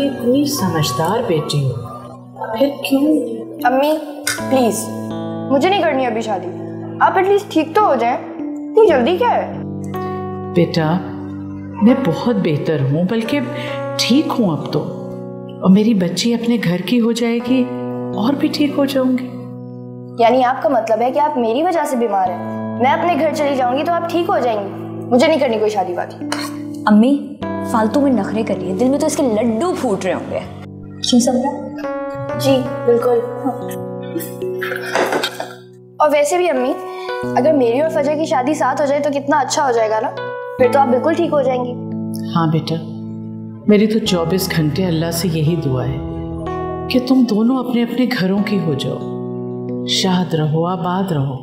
इतनी समझदार बेटी हो, फिर क्यों? अम्मी प्लीज, मुझे नहीं करनी अभी शादी। आप एटलीस्ट ठीक तो हो जाएं। इतनी जल्दी क्या है? बेटा मैं बहुत बेहतर हूँ, बल्कि ठीक हूँ अब तो, और मेरी बच्ची अपने घर की हो जाएगी और भी ठीक हो जाऊंगी। यानी आपका मतलब है कि आप मेरी वजह से बीमार हैं? मैं अपने घर चली जाऊंगी तो आप ठीक हो जाएंगी? मुझे नहीं करनी कोई शादी वादी। अम्मी फालतू में नखरे कर रही है, दिल में तो इसके लड्डू फूट रहे होंगे। क्यों समझा? जी बिल्कुल। और वैसे भी अम्मी, अगर मेरी और फजर की शादी साथ हो जाए तो कितना अच्छा हो जाएगा ना। फिर तो आप बिल्कुल ठीक हो जाएंगी। हाँ बेटा, मेरी तो 24 घंटे अल्लाह से यही दुआ है कि तुम दोनों अपने अपने घरों की हो जाओ, शाद रहो, आबाद रहो।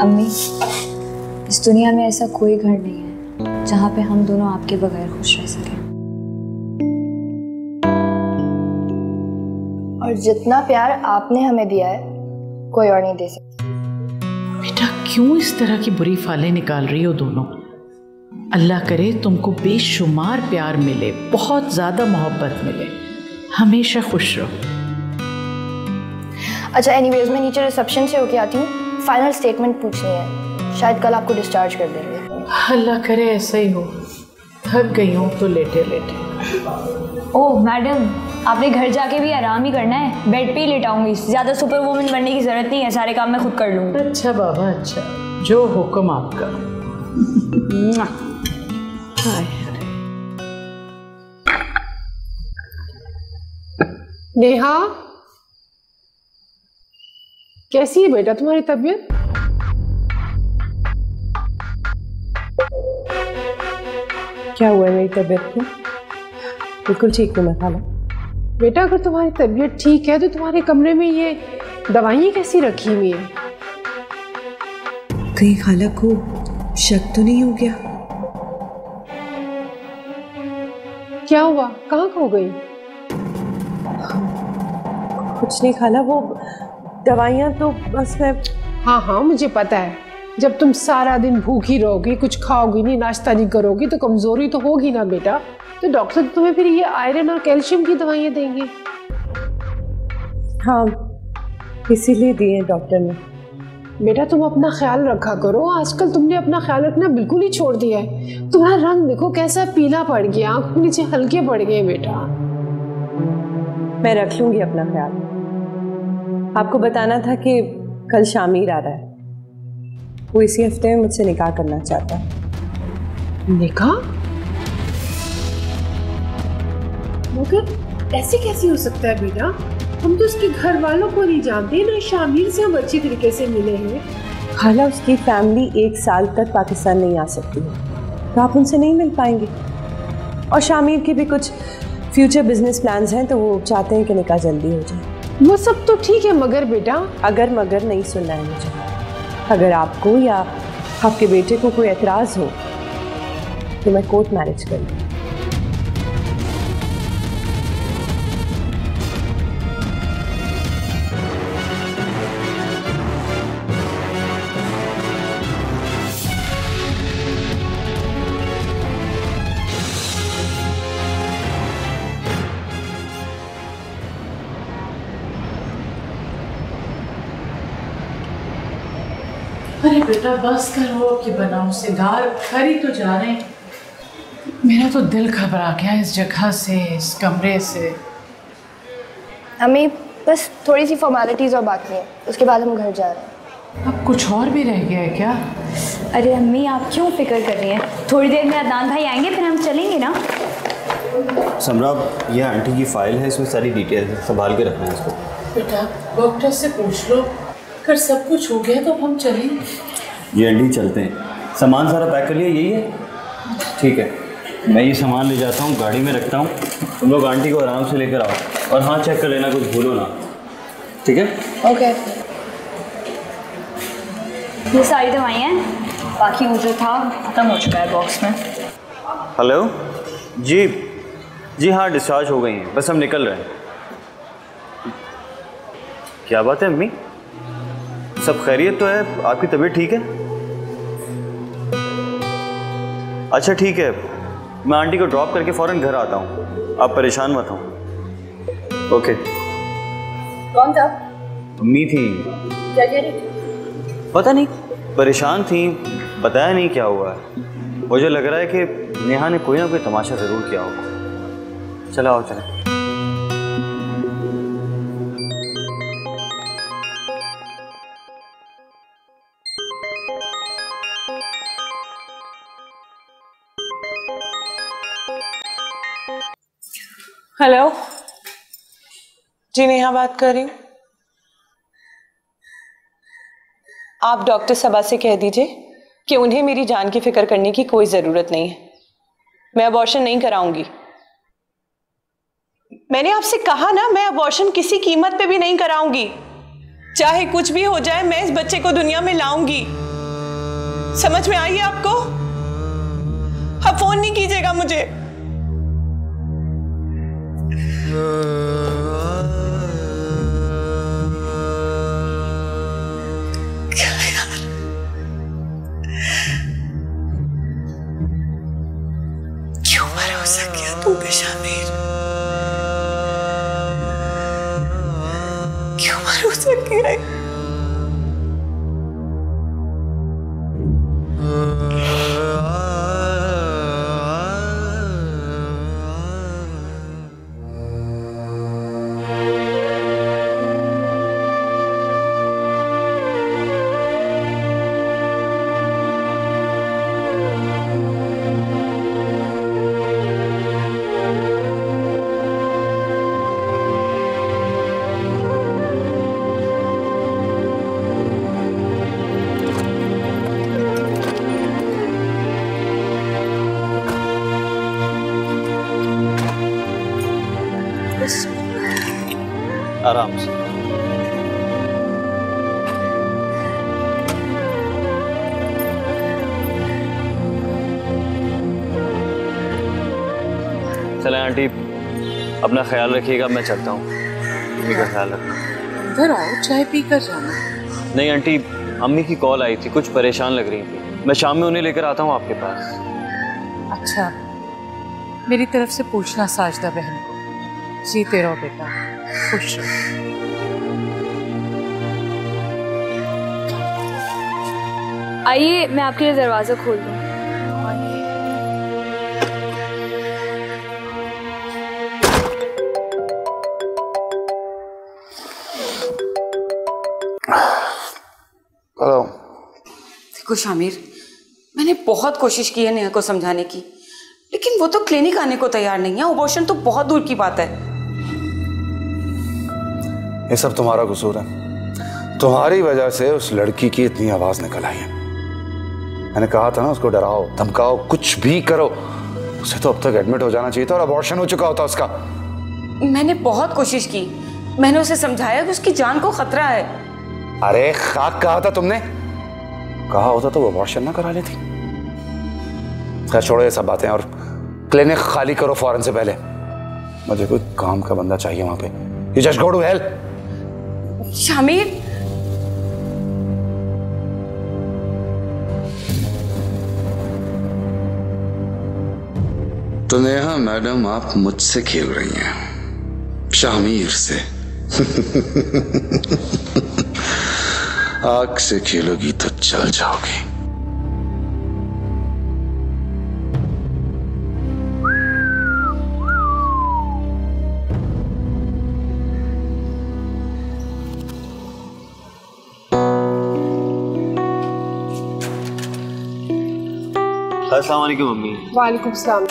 अम्मी इस दुनिया में ऐसा कोई घर नहीं है जहाँ पे हम दोनों आपके बगैर खुश रह सकें। और जितना प्यार आपने हमें दिया है कोई और नहीं दे सकता। बेटा क्यों इस तरह की बुरी फालें निकाल रही हो दोनों? अल्लाह करे तुमको बेशुमार प्यार मिले, बहुत ज्यादा मोहब्बत मिले, हमेशा खुश रहो। अच्छा एनीवेज, मैं नीचे रिसेप्शन से होके आती हूँ, फाइनल स्टेटमेंट पूछनी है। शायद कल आपको डिस्चार्ज कर देंगे। अल्लाह करे ऐसा ही हो। थक गई हूँ तो लेटे लेटे। ओह मैडम, आपने घर जाके भी आराम ही करना है, बेड पे ही लेटाऊंगी। ज्यादा सुपर वुमन बनने की जरूरत नहीं है, सारे काम मैं खुद कर लूंगी। अच्छा बाबा अच्छा, जो हुक्म आपका। नेहा, कैसी है बेटा तुम्हारी तबीयत? क्या हुआ है मेरी तबीयत को? बिल्कुल ठीक हूँ मैं खाला। बेटा अगर तुम्हारी तबीयत ठीक है तो तुम्हारे कमरे में ये दवाइयाँ कैसी रखी हुई हैं? कहीं खाला को शक तो नहीं हो गया? क्या हुआ, कहाँ खो गई? कुछ नहीं खाला, वो दवाइयाँ तो बस मैं। हाँ हाँ मुझे पता है, जब तुम सारा दिन भूखी रहोगी, कुछ खाओगी नहीं, नाश्ता नहीं करोगी तो कमजोरी तो होगी ना बेटा। तो डॉक्टर तुम्हें फिर ये आयरन और कैल्शियम की दवाइयाँ देंगे। हाँ इसीलिए दी है डॉक्टर ने। बेटा तुम अपना ख्याल रखा करो, आजकल तुमने अपना ख्याल रखना बिल्कुल ही छोड़ दिया है। तुम्हारा रंग देखो कैसा पीला पड़ गया, आंखों नीचे हल्के पड़ गए बेटा। मैं रख लूंगी अपना ख्याल। आपको बताना था कि कल शामिर आ रहा है, वो इसी हफ्ते में मुझसे निकाह करना चाहता है। निकाह? मगर ऐसे कैसे हो सकता है बेटा? हम तो उसके घर वालों को नहीं जानते ना, शामिर से हम अच्छी तरीके से मिले हैं। खाला उसकी फैमिली 1 साल तक पाकिस्तान नहीं आ सकती है, तो आप उनसे नहीं मिल पाएंगे। और शामिर के भी कुछ फ्यूचर बिजनेस प्लान्स हैं, तो वो चाहते हैं कि निकाह जल्दी हो जाए। वो सब तो ठीक है, मगर बेटा। अगर मगर नहीं सुनना है मुझे। अगर आपको या आपके बेटे को कोई एतराज़ हो तो मैं कोर्ट मैरिज करूँगी। अरे बेटा बस करो कि बनाओ सिगार, घर ही तो जा रहे हैं। मेरा तो दिल घबरा गया इस जगह से, इस कमरे से। अम्मी बस थोड़ी सी फॉर्मेलिटीज और बाकी है, उसके बाद हम घर जा रहे हैं। अब कुछ और भी रह गया है क्या? अरे अम्मी आप क्यों फिक्र कर रही हैं, थोड़ी देर में अदनान भाई आएंगे फिर हम चलेंगे ना। समरा, यह आंटी की फाइल है, इसमें सारी डिटेल है, संभाल के रखना है इसको। बेटा डॉक्टर से पूछ लो, अगर सब कुछ हो गया तो हम चलेंगे। ये आंटी चलते हैं, सामान सारा पैक कर लिया? यही है, ठीक है। मैं ये सामान ले जाता हूँ, गाड़ी में रखता हूँ, तुम लोग आंटी को आराम से लेकर आओ। और हाँ चेक कर लेना, कुछ भूलो ना, ठीक है? ओके। ये सारी दवाइयाँ हैं, बाकी वो जो था खत्म हो चुका है बॉक्स में। हेलो जी, जी हाँ डिस्चार्ज हो गई हैं, बस हम निकल रहे हैं। क्या बात है अम्मी, सब खैरियत तो है? आपकी तबीयत ठीक है? अच्छा ठीक है, मैं आंटी को ड्रॉप करके फ़ौरन घर आता हूँ, आप परेशान मत हो। ओके। कौन था? अम्मी थी। क्या कह रही थी? पता नहीं, परेशान थी, बताया नहीं क्या हुआ है। मुझे लग रहा है कि नेहा ने कोई ना कोई तमाशा ज़रूर किया होगा। चलो आओ चलें। हेलो जी, नेहा बात कर रही हूँ। आप डॉक्टर सबा से कह दीजिए कि उन्हें मेरी जान की फिक्र करने की कोई जरूरत नहीं है। मैं अबॉर्शन नहीं कराऊंगी। मैंने आपसे कहा ना, मैं अबॉर्शन किसी कीमत पे भी नहीं कराऊंगी। चाहे कुछ भी हो जाए, मैं इस बच्चे को दुनिया में लाऊंगी। समझ में आई आपको? आप फोन नहीं कीजिएगा मुझे। क्यों भरोसा किया तुम पे शामिर? क्यों भरोसा किया? आराम से। चले आंटी, अपना ख्याल रखिएगा, मैं चलता हूँ। तुम्ही का ख्याल रखना। इधर आओ, चाय पी कर जाना। नहीं आंटी, अम्मी की कॉल आई थी, कुछ परेशान लग रही थी। मैं शाम में उन्हें लेकर आता हूँ आपके पास। अच्छा, मेरी तरफ से पूछना साजदा बहन को। जीते रहो बेटा, खुश रहो। आइए, मैं आपके लिए दरवाज़ा खोल दूँ। हेलो। देखो शामिर, मैंने बहुत कोशिश की है नेहा को समझाने की, लेकिन वो तो क्लिनिक आने को तैयार नहीं है। अबॉर्शन तो बहुत दूर की बात है। ये सब तुम्हारा कसूर है। तुम्हारी वजह से उस लड़की की इतनी आवाज निकल आई है। मैंने कहा था ना, उसको डराओ, धमकाओ, कुछ भी करो। उसे तो अब तक एडमिट हो जाना चाहिए था और अबॉर्शन हो चुका होता उसका। मैंने बहुत कोशिश की, मैंने उसे समझाया कि उसकी जान को खतरा है। अरे खाक कहा था तुमने, कहा होता तो वो अबॉर्शन ना करा लेती। खैर छोड़ो ये सब बातें और क्लिनिक खाली करो फौरन से पहले। मुझे कोई काम का बंदा चाहिए वहां पे। You just go to help. Shamir, तो नेहा मैडम, आप मुझसे खेल रही हैं, शामिर से। आग से खेलोगी तो जल जाओगी। अस्सलाम वालेकुम मम्मी। वालेकुम सलाम।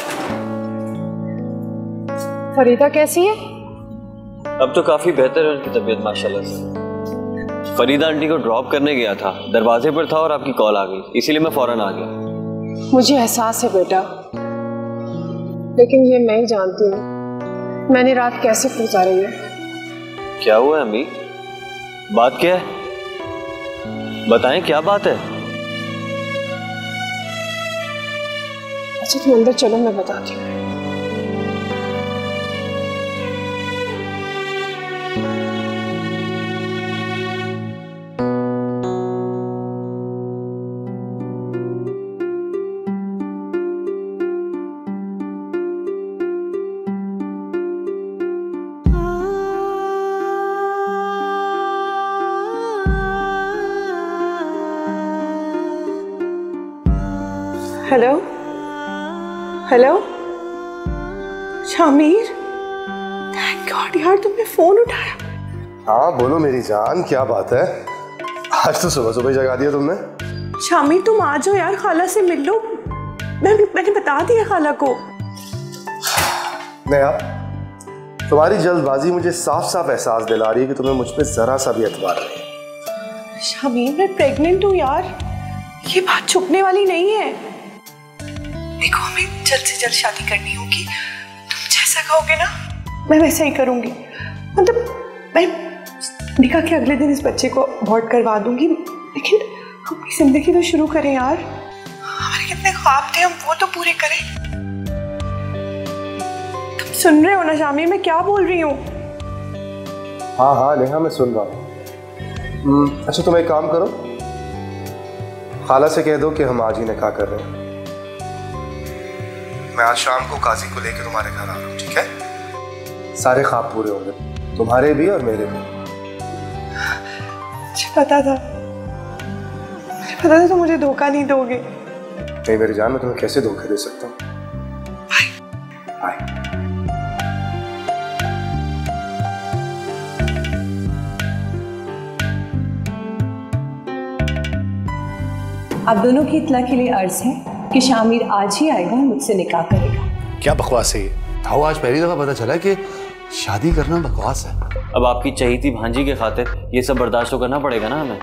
फरीदा कैसी है? अब तो काफी बेहतर है उनकी तबीयत माशाल्लाह से। फरीदा आंटी को ड्रॉप करने गया था, दरवाजे पर था और आपकी कॉल आ गई, इसीलिए मैं फौरन आ गया। मुझे एहसास है बेटा, लेकिन ये मैं ही जानती हूँ मैंने रात कैसे गुजारी है। क्या हुआ है अम्मी? बात क्या है? बताएं, क्या बात है? अच्छा तुम अंदर चलो, मैं बताती हूँ। Hello hello Shamir, thank God यार तुमने फोन उठाया। हाँ बोलो मेरी जान, क्या बात है? आज तो सुबह सुबह जगा दिया तुमने। शामिर तुम आ जाओ यार, खाला से मिल लो। मैंने बता दिया खाला को। नहीं, तुम्हारी जल्दबाजी मुझे साफ साफ एहसास दिला रही है कि तुम्हें मुझ पे जरा सा भी एतबार नहीं है। शामिर मैं प्रेग्नेंट हूँ यार, ये बात छुपने वाली नहीं है। देखो हमें जल्द से जल्द शादी करनी होगी, तुम जैसा कहोगे ना मैं वैसा ही करूंगी। मतलब मैं निकाह के अगले दिन इस बच्चे को अबॉर्ट करवा दूंगी, लेकिन अपनी जिंदगी तो शुरू करें यार। हमारे कितने ख्वाब थे, हम वो तो पूरे करें। तुम सुन रहे हो ना शामिर मैं क्या बोल रही हूँ? हाँ हाँ नेहा मैं सुन रहा हूँ। अच्छा तुम एक काम करो, खाला से कह दो कि हम आज ही निकाह कर रहे हैं। मैं आज शाम को काजी को लेकर तुम्हारे घर आ रहा हूँ, ठीक है? सारे ख्वाब पूरे होंगे, तुम्हारे भी और मेरे भी। मुझे पता था तुम मुझे धोखा नहीं दोगे। नहीं मेरी जान, मैं तुम्हें कैसे धोखा दे सकता हूँ? बाय। आप दोनों की इत्तला के लिए अर्ज है कि शामिर आज ही आएगा और मुझसे निकाह करेगा। क्या बकवास है ये? आओ आज पहली दफा पता चला कि शादी करना बकवास है। अब आपकी चहीती भांजी के खातिर ये सब बर्दाश्त तो करना पड़ेगा ना हमें।